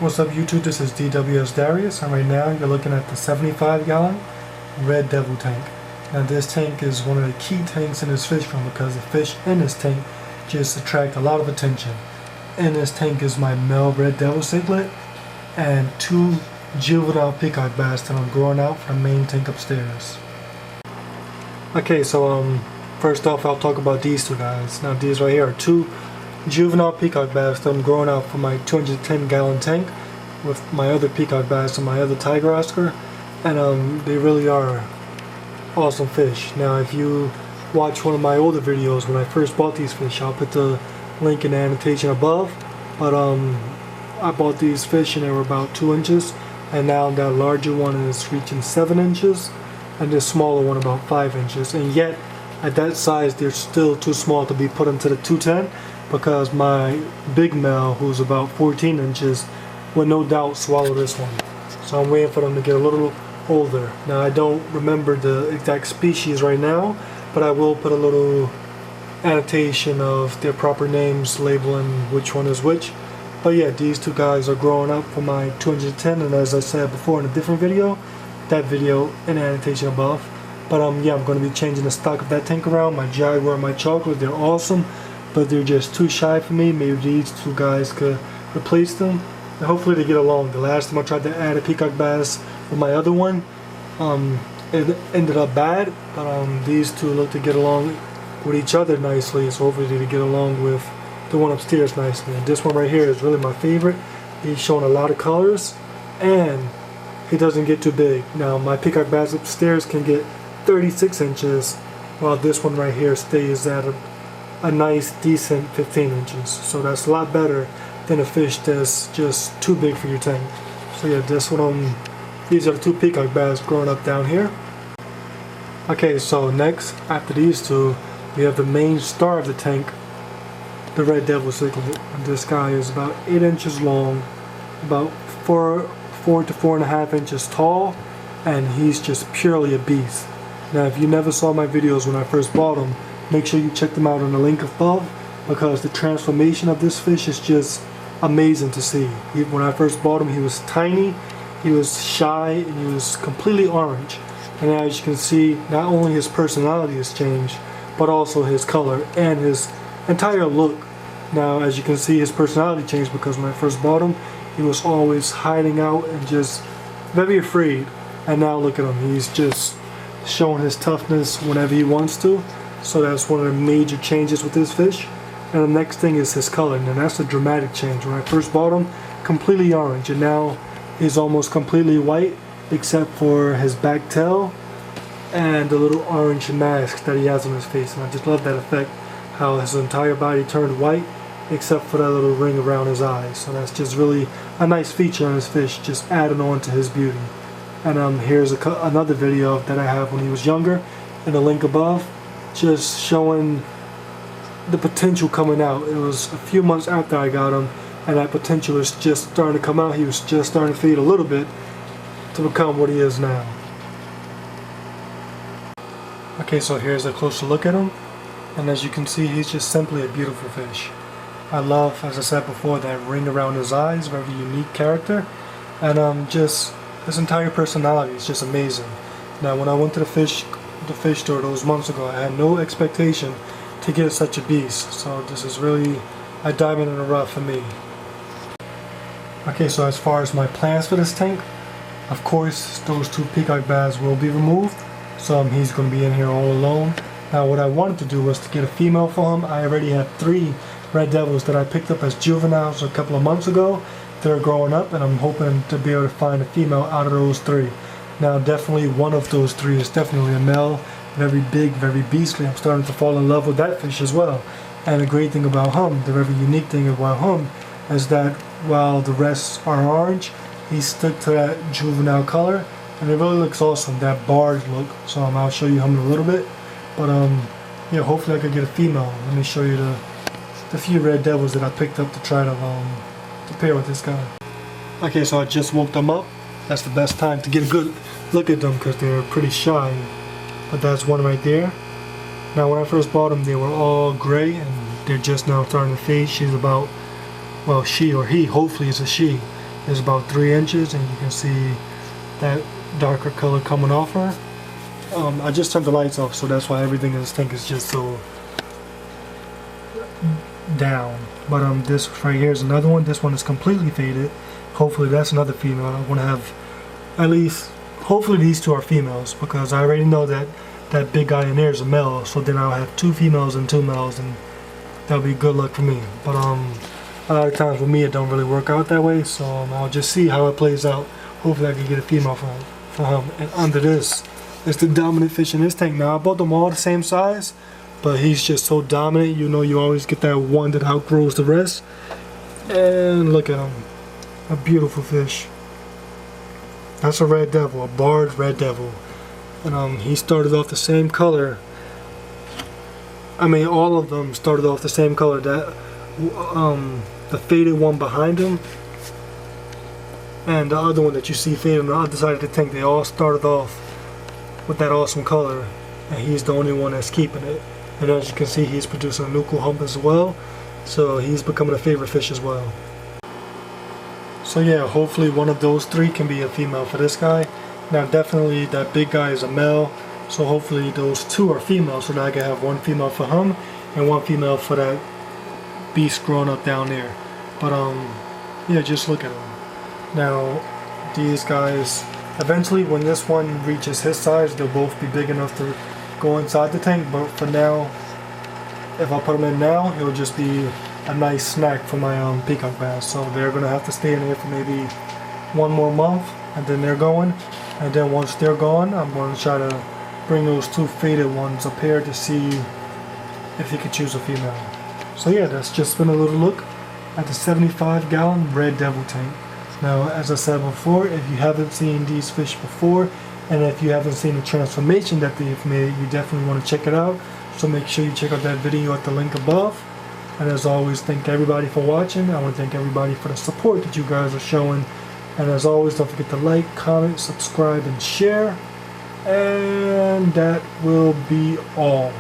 What's up YouTube, this is DWS Darius, and right now you're looking at the 75-gallon Red Devil tank. Now this tank is one of the key tanks in this fish room because the fish in this tank just attract a lot of attention. In this tank is my male Red Devil cichlid and 2 juvenile peacock bass that I'm growing out from the main tank upstairs. Okay, so first off I'll talk about these two guys. Now these right here are 2 juvenile peacock bass that I'm growing out from my 210-gallon tank with my other peacock bass and my other tiger Oscar, and they really are awesome fish. Now if you watch one of my older videos when I first bought these fish, I'll put the link in the annotation above, but I bought these fish and they were about 2 inches, and now that larger one is reaching 7 inches and this smaller one about 5 inches, and yet at that size they're still too small to be put into the 210 because my big male, who's about 14 inches, would no doubt swallow this one. So I'm waiting for them to get a little older. Now I don't remember the exact species right now, but I will put a little annotation of their proper names labeling which one is which. But yeah, these two guys are growing up for my 210, and as I said before in a different video, that video in the annotation above. But yeah, I'm going to be changing the stock of that tank around. My Jaguar and my Chocolate, they're awesome, but they're just too shy for me. Maybe these two guys could replace them, and hopefully they get along. The last time I tried to add a peacock bass with my other one, it ended up bad, but these two look to get along with each other nicely, so hopefully they get along with the one upstairs nicely. And this one right here is really my favorite. He's showing a lot of colors and he doesn't get too big. Now my peacock bass upstairs can get 36 inches while this one right here stays at a nice decent 15 inches. So that's a lot better than a fish that's just too big for your tank. So yeah, this one, these are the 2 peacock bass growing up down here. Okay, so next after these two we have the main star of the tank, the Red Devil cichlid. And this guy is about 8 inches long, about 4 to 4.5 inches tall, and he's just purely a beast. Now if you never saw my videos when I first bought him, make sure you check them out on the link above, because the transformation of this fish is just amazing to see. When I first bought him, he was tiny, he was shy, and he was completely orange. And as you can see, not only his personality has changed, but also his color and his entire look. Now as you can see, his personality changed because when I first bought him, he was always hiding out and just very afraid. And now look at him, he's just showing his toughness whenever he wants to. So that's one of the major changes with this fish. And the next thing is his color. Now that's a dramatic change. When I first bought him, completely orange, and now he's almost completely white except for his back tail and the little orange mask that he has on his face. And I just love that effect, how his entire body turned white except for that little ring around his eyes. So that's just really a nice feature on his fish, just adding on to his beauty. And here's another video that I have when he was younger in the link above, just showing the potential coming out. It was a few months after I got him, and that potential is just starting to come out. He was just starting to fade a little bit to become what he is now. Okay, so here's a closer look at him, and as you can see, he's just simply a beautiful fish. I love, as I said before, that ring around his eyes, very unique character, and just his entire personality is just amazing. Now when I went to the fish store those months ago, I had no expectation to get such a beast, so this is really a diamond in the rough for me. Okay, so as far as my plans for this tank, of course those 2 peacock bass will be removed, so he's going to be in here all alone. Now what I wanted to do was to get a female for him. I already have 3 Red Devils that I picked up as juveniles a couple of months ago. They're growing up, and I'm hoping to be able to find a female out of those 3. Now definitely one of those 3 is definitely a male, very big, very beastly. I'm starting to fall in love with that fish as well. And the great thing about him, the very unique thing about him, is that while the rest are orange, he stuck to that juvenile color, and it really looks awesome, that barred look. So I'll show you him in a little bit, but yeah, hopefully I could get a female. Let me show you the few Red Devils that I picked up to try to pair with this guy. Okay, so I just woke them up. That's the best time to get a good look at them because they're pretty shy. But that's one right there. Now when I first bought them, they were all gray, and they're just now starting to fade. She's about, well, she or he, hopefully it's a she, is about 3 inches, and you can see that darker color coming off her. I just turned the lights off, so that's why everything in this tank is just so down. But this right here is another one. This one is completely faded. Hopefully that's another female. I want to have at least, hopefully these two are females, because I already know that that big guy in there is a male, so then I'll have 2 females and 2 males, and that'll be good luck for me. But a lot of times with me it don't really work out that way, so I'll just see how it plays out. Hopefully I can get a female for him. And under this is the dominant fish in this tank. Now I bought them all the same size, but he's just so dominant. You know, you always get that one that outgrows the rest. And look at him, a beautiful fish. That's a red devil, a barred red devil. And he started off the same color. I mean, all of them started off the same color. That the faded one behind him and the other one that you see faded on the other side of the tank, they all started off with that awesome color, and he's the only one that's keeping it. And as you can see, he's producing a nuchal hump as well, so he's becoming a favorite fish as well. So yeah, hopefully one of those 3 can be a female for this guy. Now definitely that big guy is a male, so hopefully those 2 are females, so that I can have 1 female for him and 1 female for that beast growing up down there. But yeah, just look at them. Now these guys, eventually when this one reaches his size, they'll both be big enough to go inside the tank. But for now, if I put them in now, it'll just be a nice snack for my peacock bass. So they're gonna have to stay in here for maybe 1 more month, and then they're going. And then once they're gone, I'm going to try to bring those 2 faded ones up here to see if he could choose a female. So yeah, that's just been a little look at the 75-gallon Red Devil tank. Now, as I said before, if you haven't seen these fish before, and if you haven't seen the transformation that they've made, you definitely want to check it out. So make sure you check out that video at the link above. And as always, thank everybody for watching. I want to thank everybody for the support that you guys are showing. And as always, don't forget to like, comment, subscribe, and share. And that will be all.